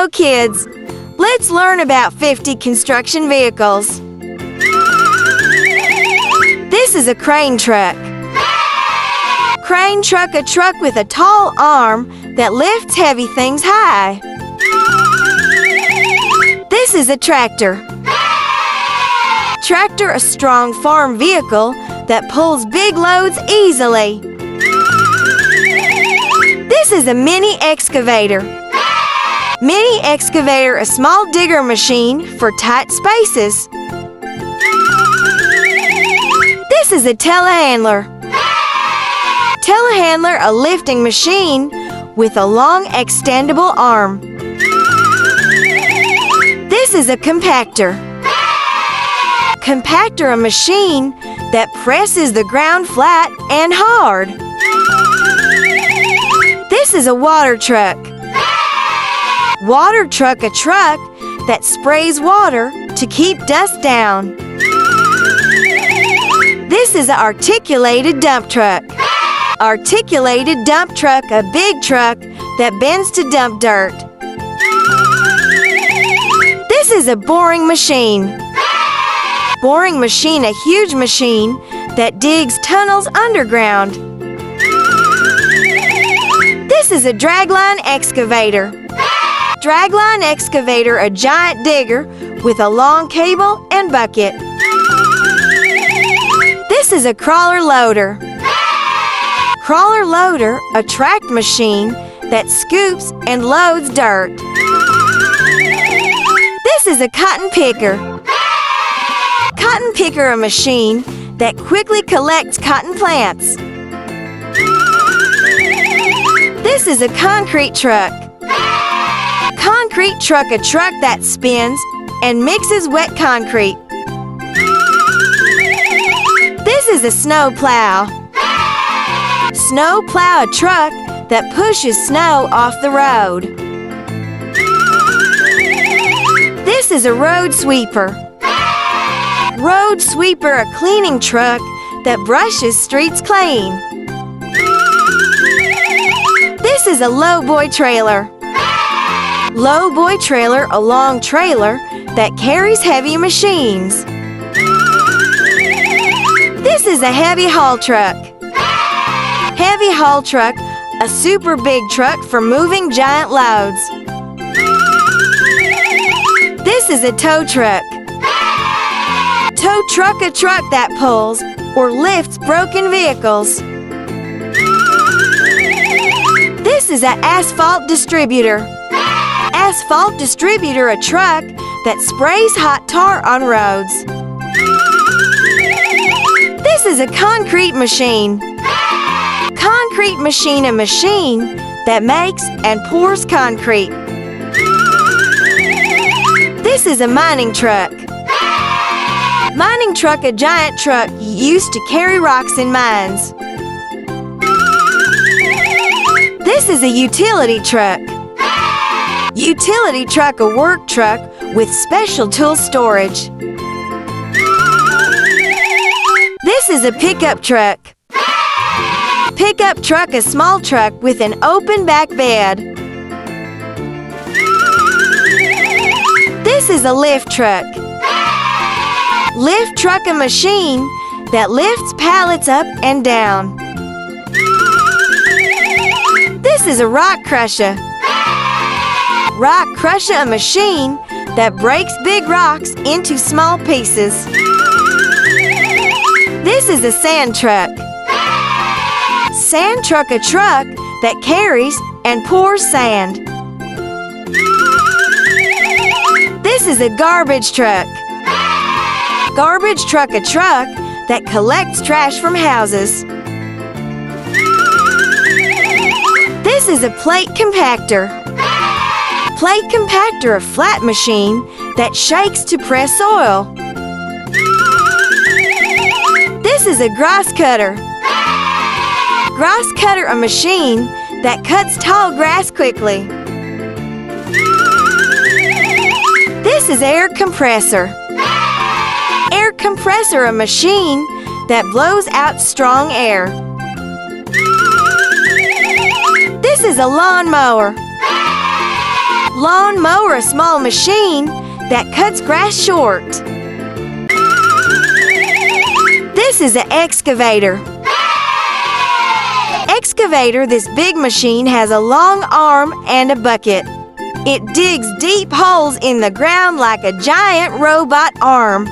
Hello kids! Let's learn about 50 construction vehicles. This is a crane truck. Crane truck, a truck with a tall arm that lifts heavy things high. This is a tractor. Tractor, a strong farm vehicle that pulls big loads easily. This is a mini excavator. Mini excavator, a small digger machine for tight spaces. This is a telehandler. Telehandler, a lifting machine with a long extendable arm. This is a compactor. Compactor, a machine that presses the ground flat and hard. This is a water truck. Water truck, a truck that sprays water to keep dust down. This is an articulated dump truck. Articulated dump truck, a big truck that bends to dump dirt. This is a boring machine. Boring machine, a huge machine that digs tunnels underground. This is a dragline excavator. Dragline excavator, a giant digger with a long cable and bucket. This is a crawler loader. Crawler loader, a track machine that scoops and loads dirt. This is a cotton picker. Cotton picker, a machine that quickly collects cotton plants. This is a concrete truck. Concrete truck, a truck that spins and mixes wet concrete. This is a snow plow. Snow plow, a truck that pushes snow off the road. This is a road sweeper. Road sweeper, a cleaning truck that brushes streets clean. This is a lowboy trailer. Lowboy trailer, a long trailer that carries heavy machines. This is a heavy haul truck. Heavy haul truck, a super big truck for moving giant loads. This is a tow truck. Tow truck, a truck that pulls or lifts broken vehicles. This is an asphalt distributor. Asphalt distributor, a truck that sprays hot tar on roads. This is a concrete machine. Concrete machine, a machine that makes and pours concrete. This is a mining truck. Mining truck, a giant truck used to carry rocks in mines. This is a utility truck. Utility truck, a work truck with special tool storage. This is a pickup truck. Pickup truck, a small truck with an open back bed. This is a lift truck. Lift truck, a machine that lifts pallets up and down. This is a rock crusher. Rock crusher, a machine that breaks big rocks into small pieces. This is a sand truck. Sand truck, a truck that carries and pours sand. This is a garbage truck. Garbage truck, a truck that collects trash from houses. This is a plate compactor. Plate compactor, a flat machine that shakes to press soil. This is a grass cutter. Grass cutter, a machine that cuts tall grass quickly. This is air compressor. Air compressor, a machine that blows out strong air. This is a lawnmower. Lawn mower, a small machine that cuts grass short. This is an excavator. Excavator, this big machine, has a long arm and a bucket. It digs deep holes in the ground like a giant robot arm.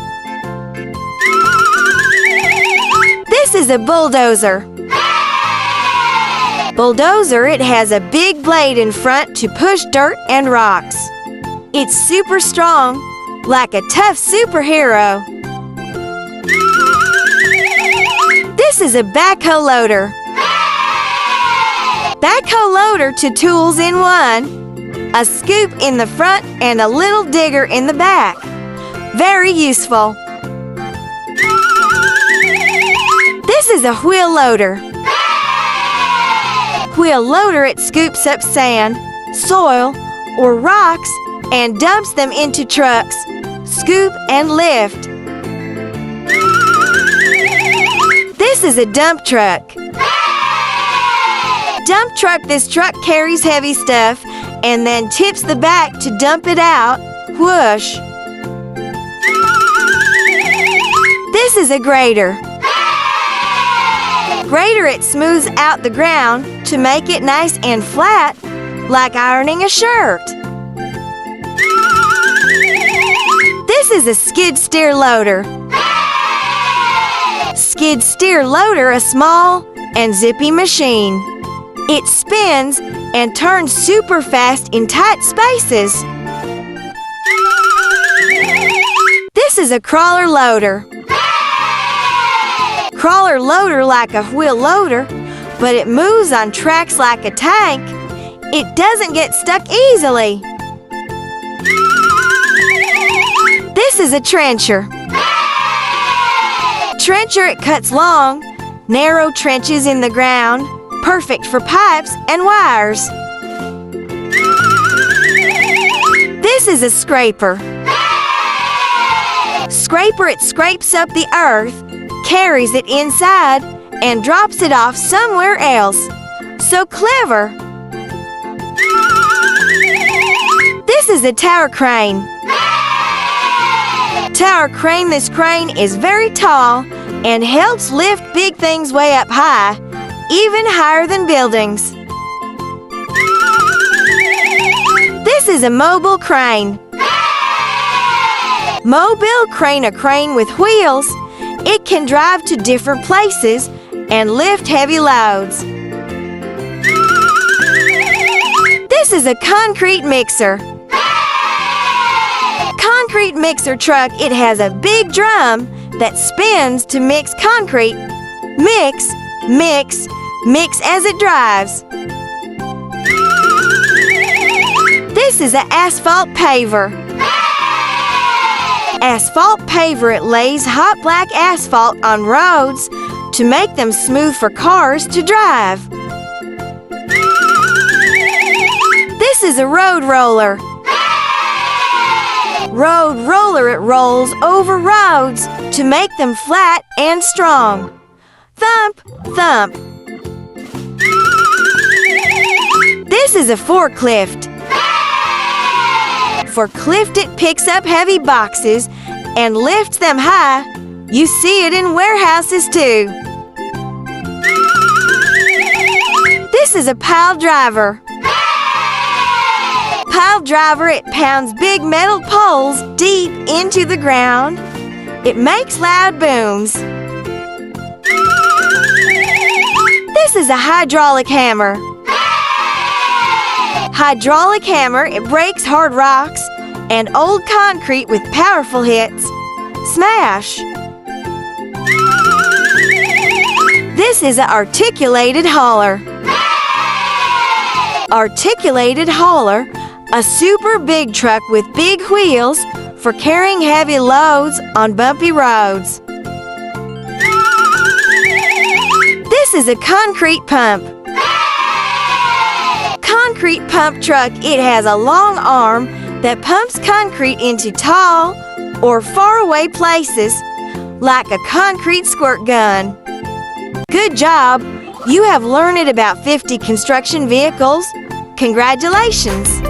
This is a bulldozer. Bulldozer, it has a big blade in front to push dirt and rocks. It's super strong, like a tough superhero. This is a backhoe loader. Backhoe loader, two tools in one, a scoop in the front and a little digger in the back. Very useful. This is a wheel loader. Wheel loader, it scoops up sand, soil, or rocks and dumps them into trucks. Scoop and lift. This is a dump truck. Dump truck, this truck carries heavy stuff and then tips the back to dump it out. Whoosh. This is a grader. Grader, it smooths out the ground to make it nice and flat, like ironing a shirt. This is a skid steer loader. Skid steer loader, a small and zippy machine. It spins and turns super fast in tight spaces. This is a crawler loader. Crawler loader, like a wheel loader, but it moves on tracks like a tank. It doesn't get stuck easily. This is a trencher. Trencher, it cuts long, narrow trenches in the ground, perfect for pipes and wires. This is a scraper. Scraper, it scrapes up the earth, carries it inside, and drops it off somewhere else. So clever! This is a tower crane. Tower crane, this crane is very tall and helps lift big things way up high, even higher than buildings. This is a mobile crane. Mobile crane, a crane with wheels. It can drive to different places and lift heavy loads. This is a concrete mixer. Concrete mixer truck, it has a big drum that spins to mix concrete. Mix, mix, mix as it drives. This is an asphalt paver. Asphalt paver, it lays hot black asphalt on roads to make them smooth for cars to drive. This is a road roller. Road roller, it rolls over roads to make them flat and strong. Thump, thump. This is a forklift. Forklift, it picks up heavy boxes and lifts them high. You see it in warehouses too. This is a pile driver. Pile driver, it pounds big metal poles deep into the ground. It makes loud booms. This is a hydraulic hammer. Hydraulic hammer, it breaks hard rocks and old concrete with powerful hits. Smash! This is an articulated hauler. Articulated hauler, a super big truck with big wheels for carrying heavy loads on bumpy roads. This is a concrete pump. Concrete pump truck, it has a long arm that pumps concrete into tall or faraway places like a concrete squirt gun. Good job! You have learned about 50 construction vehicles. Congratulations!